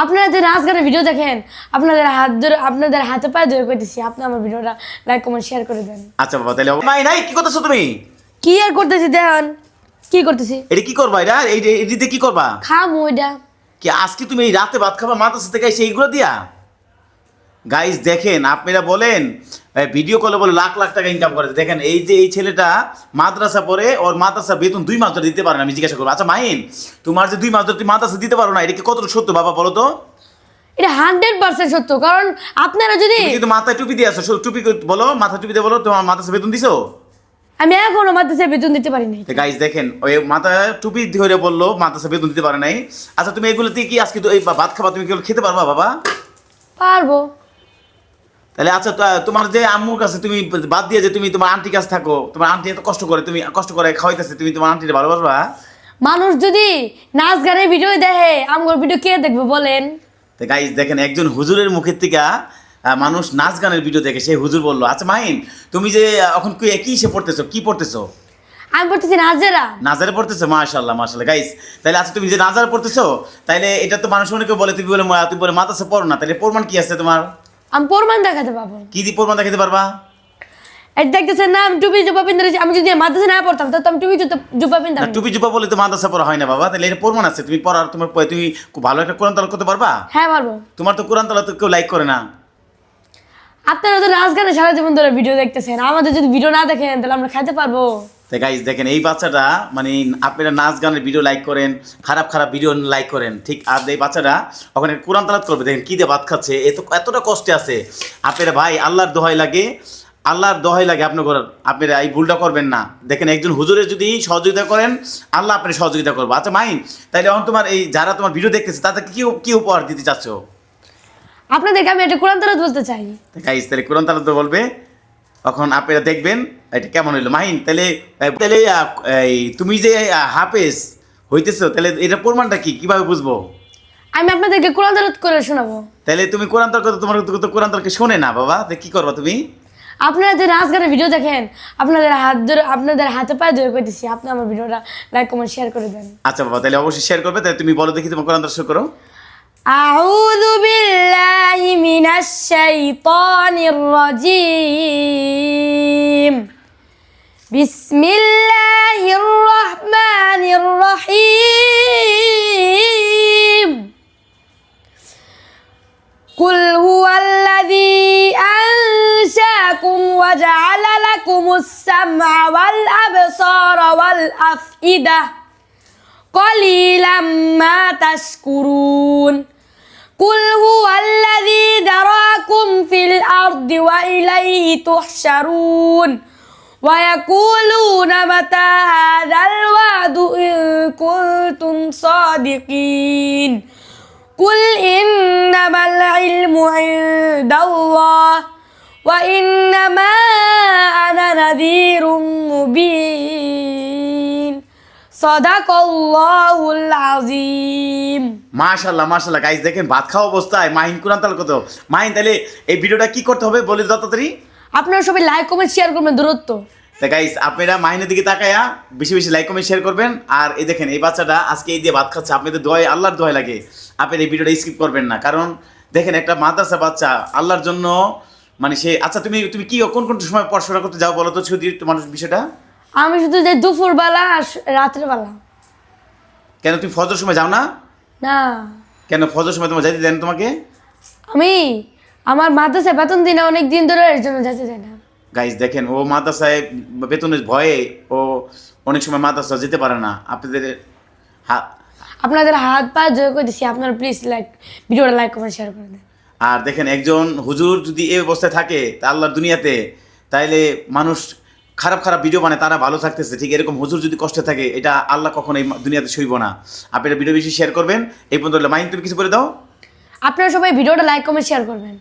আপনারা যে নাচ গানের ভিডিও দেখেন আপনাদের হাতে পায়ে ধরে কইতেছি আপনি আমার ভিডিওটা লাইক কমেন্ট শেয়ার করে দেন। আচ্ছা বাবা তাহলে নাই নাই কি করতেছো তুমি? কি আর করতেছি দেখেন কি করতেছি। এটা কি করবা? এটা এইদিকে কি করবা? খামু এটা। কি আজকে তুমি এই রাতে ভাত খাবা মাদ্রাসা থেকে এসে এইগুলো দিয়া? গাইস দেখেন আপনারা বলেন ভিডিও কলে বলে লাখ লাখ টাকা ইনকাম করে। দেখেন এই যে এই ছেলেটা মাদ্রাসা পড়ে, ওর মাদ্রাসা বেতন 2 মাস ধরে দিতে পারে না। আমি জিজ্ঞাসা করবো, আচ্ছা মাহিন তোমার যে 2 মাস ধরে তুমি মাদ্রাসা দিতে পারো না, এটা কি কতটুকু সত্য বাবা বলো তো? এটা 100% সত্য। কারণ আপনারা যদি তুমি কিন্তু মাথায় টুপি দিয়ে আসো, টুপি বলো, মাথা টুপি দিয়ে বলো তোমার মাদ্রাসা বেতন দিছো? আমি এখনো মাদ্রাসায় বেতন দিতে পারি নাই। গাইস দেখেন ওই মাথায় টুপি ধরে বললো মাদ্রাসা বেতন দিতে পারে নাই। আচ্ছা তুমি এগুলোতে কি আজকে তো এই ভাত খাবা, তুমি কি খেতে পারবা বাবা? পারবো। তাহলে আচ্ছা তোমার যে আম্মুর কাছে তুমি বাদ দিয়ে যে তুমি তোমার আন্টির কাছে থাকো, তোমার আন্টি এত কষ্ট করে, তুমি কষ্ট করে খাওয়াইতেছে, তুমি তোমার আন্টির ভালোবাসবা? মানুষ যদি নাচ গানের ভিডিও দেখে আমার ভিডিও কে দেখবে বলেন? তো গাইস দেখেন একজন হুজুরের মুখের থেকে মানুষ নাচ গানের ভিডিও দেখে সেই হুজুর বললো। আচ্ছা মাহিন তুমি যে এখন কি সে পড়তেছো, কি পড়তেছো? আমি পড়তেছি নাজেরা। নাজারে পড়তেছো? মাশাআল্লাহ মাশাআল্লাহ। গাইস তাহলে আচ্ছা তুমি যে নাজারে পড়তেছো, তাইলে এটা তো মানুষ অনেকে বলে তুমি বলে মাদ্রাসা পড়ো না, তাহলে প্রমাণ কি আছে তোমার? আমি প্রমাণ দেখাতে পারবো। কি দিয়ে প্রমাণ দেখাতে পারবা? এটা দেখতেছেন না আমি টুপি জুব্বা পিনতে রয়েছি। আমি যদি মাদ্রাসা না পড়তাম তো আমি টুপি জুব্বা পিনতাম না না। টুপি জুব্বা বলে তো মাদ্রাসা পড়া হয় না বাবা। তাহলে এটা প্রমাণ আছে তুমি পড়ার, তুমি খুব ভালো একটা কোরআন তেলাওয়াত করতে পারবা? হ্যাঁ পারবো। তোমার তো কোরআন তেলাওয়াত কেউ লাইক করে না। আপনারা তো নাচ গানে সারা জীবন ধরে ভিডিও দেখতেছেন, আমাদের যদি ভিডিও না দেখেন তাহলে আমরা খাইতে পারবো? তো গাইস দেখেন এই বাচ্চাটা মানে আপনারা নাচ গানের ভিডিও লাইক করেন, খারাপ খারাপ ভিডিও লাইক করেন, ঠিক আর এই বাচ্চাটা ওখানে কোরআন তেলাওয়াত করবে, দেখেন কি দিয়ে ভাত খাচ্ছে, এতটা কষ্টে আছে। আপনারা ভাই আল্লাহর দোহাই লাগে, আল্লাহর দোহাই লাগে আপনারা এই ভুলটা করবেন না। দেখেন একজন হুজুরের যদি সহযোগিতা করেন আল্লাহ আপনার সহযোগিতা করবো। আচ্ছা মাইন তাইলে এখন তোমার এই যারা তোমার ভিডিও দেখতেছে তাদেরকে কি উপহার দিতে চাচ্ছ? আপনাদেরকে আমি একটা কোরআন তেলাওয়াত বলতে চাই। গাইস তাহলে কোরআন তেলাওয়াত বলবে, তখন আপনারা দেখবেন এটা কেমন হইলো। মাহিন তাহলে তাহলে এই তুমি যে হাফেজ হইতেছো, তাহলে এটা প্রমাণটা কিভাবে বুঝবো? আমি আপনাদেরকে কোরআন তেলাওয়াত করে শোনাবো। তাহলে তুমি কোরআন তর্ক, তোমার তো কোরআন তর্ক শোনে না বাবা, তাহলে কি করবা তুমি? আপনারা যে নাচ গানের ভিডিও দেখেন আপনাদের হাতে পায়ে ধরে কইতেছি আপনি আমার ভিডিওটা লাইক কমেন্ট শেয়ার করে দেন। আচ্ছা বাবা তাহলে অবশ্যই শেয়ার করবে। তাহলে তুমি বলো দেখি তোমার কোরআন তর্ক শুরু করো। আউযু বিল্লাহি মিনাশ শাইতানির রাজীম। বিসমিল্লাহির রহমানির রহিম। কুল হুয়াল্লাযী আনশাকুম ওয়া জাআলা লাকুমুস সামআ ওয়াল আবসারা ওয়াল আফইদা قليلا ما تشكرون قل هو الذي ذراكم في الأرض وإليه تحشرون ويقولون متى هذا الوعد إن كنتم صادقين قل إنما العلم عند الله وإنما أنا نذير مبين সাদাকাল্লাহুল আযীম। মাশাআল্লাহ মাশাআল্লাহ। গাইস দেখেন ভাত খাওয়া অবস্থায় মাহিন কোরআন তেলাওয়াত করতো। মাহিন তাহলে এই ভিডিওটা কি করতে হবে বলে দাও তাড়াতাড়ি। আপনারা সবাই লাইক কমেন্ট শেয়ার করবেন দূরত্ব। তো গাইস আপনারা মাহিনের দিকে তাকায়া বেশি বেশি লাইক কমেন্ট শেয়ার করবেন। আর এই দেখেন এই বাচ্চাটা আজকে এই দিয়ে ভাত খাচ্ছে, আপনাদের দোয়ায় আল্লাহর দোয়ায় লাগে আপনারা এই ভিডিওটা স্কিপ করবেন না। কারণ দেখেন একটা মাদ্রাসা বাচ্চা আল্লাহর জন্য মানে সে। আচ্ছা তুমি কি কোন সময় পড়াশোনা করতে যাও বলো তো শুধু তোমার বিষয়টা? আমি শুধু যাই দুপুরবেলা আর রাত্রেবেলা। কেন তুমি ফজর সময় যাও না? না কেন ফজর সময় তোমার যাইতে দেন তোমাকে? আমি আমার মাদ্রাসায় বেতন দিই না অনেক দিন ধরে, এর জন্য যেতে চাই না। গাইস দেখেন ও মাদ্রাসায় বেতনের ভয়ে ও অনেক সময় মাদ্রাসা যেতে পারে না। আপনাদের হাত পা জোর করে দিচ্ছি আপনারা প্লিজ ভিডিওটা লাইক কমেন্ট শেয়ার করে দেন। আর দেখেন একজন হুজুর যদি এই অবস্থায় থাকে তা আল্লাহর দুনিয়াতে, তাইলে মানুষ খারাপ খারাপ ভিডিও বানায় তারা ভালো থাকতেছে, ঠিক এরকম হুজুর যদি কষ্টে থাকে এটা আল্লাহ কখনো এই দুনিয়াতে সইব না। আপনারা ভিডিও বেশি শেয়ার করবেন। এই পর্যন্ত মাইন্ড তুমি কিছু করে দাও। আপনারা সবাই ভিডিওটা লাইক কমেন্ট শেয়ার করবেন।